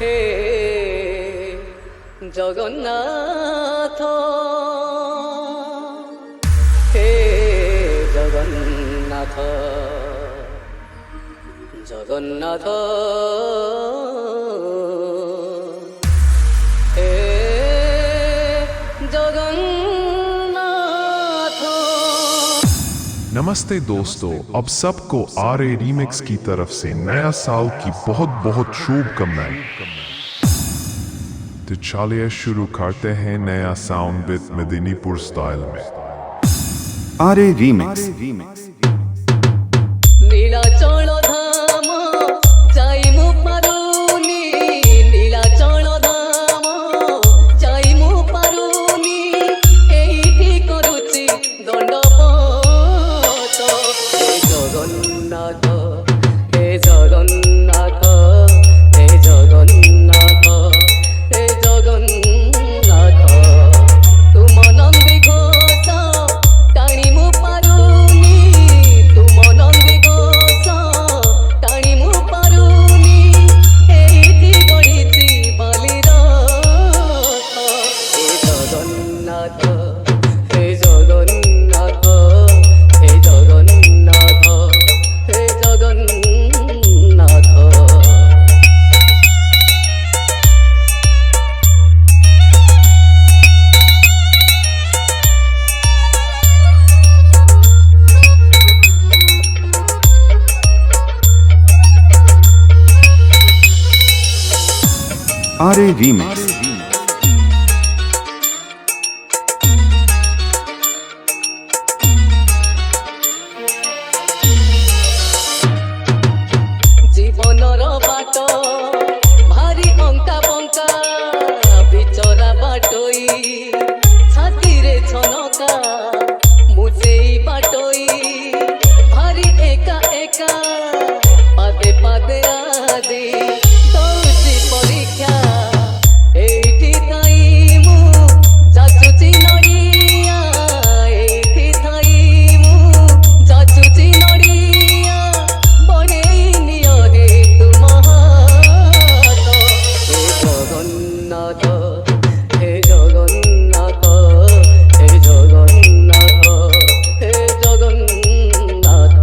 হে জগন্নাথ, হে জগন্নাথ, জগন্নাথ, হে জগন্নাথ। नमस्ते दोस्तों, अब सबको आर ए रीमिक्स की तरफ से नया साल की बहुत बहुत शुभकामनाएं। तो चलिए शुरू करते हैं नया साउंड विद मेदिनीपुर स्टाइल में। R A remix. Nilachal Dham যাই মু পারুনি, নীলাচল ধাম যাই মু পারুনি, এইটি করুচি দণ্ডপত। হে জগন্নাথ, হে জগন্নাথ, হে জগন্নাথ, হে জগন্নাথ, তুম নন্দী ঘোষ টাণি মু পারুনি, তুম নন্দী ঘোষ টাণি মু পারুনি, এইটি গড়িছি বালির রথ। হে জগন্নাথ, হে জগন্নাথ, হে জগন্নাথ, হে জগন্নাথ। R A remix. জীবনর বাট ভারি অঙ্কা বঙ্কা, বিচরা বাটই ছাতিরে ছনকা, মুজেই বাটই ভারি একা একা, পাদে পাদে আদি দৌছি পরীক্ষা, এইটি থাই মু যাচুচি নড়িয়া, এইটি থাই মু যাচুচি নড়িয়া, বড়েই নিয় হে তুম হাত। হে জগন্নাথ, হে জগন্নাথ, হে জগন্নাথ, হে জগন্নাথ।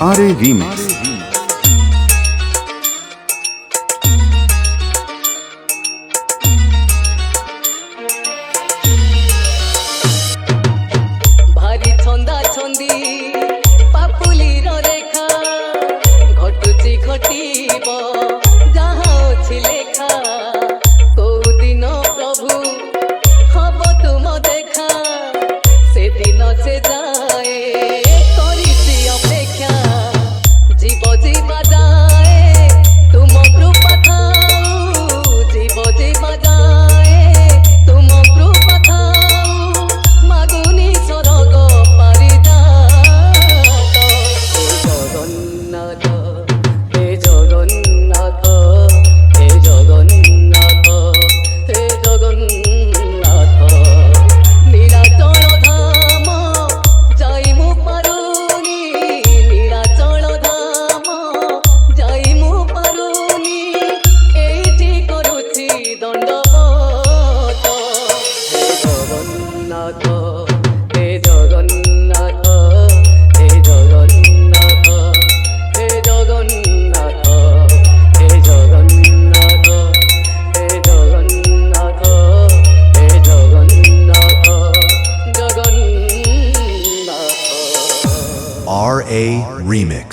R A remix. ভারি ছন্দা ছন্দি পাপুলির রেখা, ঘটুচি ঘটিব যাহা ଅଛି লেখা, কোউদিন প্রভু হব তুম দেখা, সেদিন সে যায় করিছি অপেক্ষা, জীব জীবা যায় তুম কৃপা থাউ, জীব জীবা যায় তুম কৃপা থাউ, মাগুনি স্বর্গ পারিজাত। হে জগন্নাথ, হে জগন্নাথ, হে জগন্নাথ, হে জগন্নাথ। নীলাচল ধাম যাই মু পারুনি, নীলাচল ধাম যাই মু পারুনি, এইটি করুছি দণ্ডপত। হে জগন্নাথ, হে জগন্নাথ, হে জগন্নাথ, হে জগন্নাথ, হে জগন্নাথ, হে জগন্নাথ, হে জগন্নাথ, জগন্নাথ। RA Remix.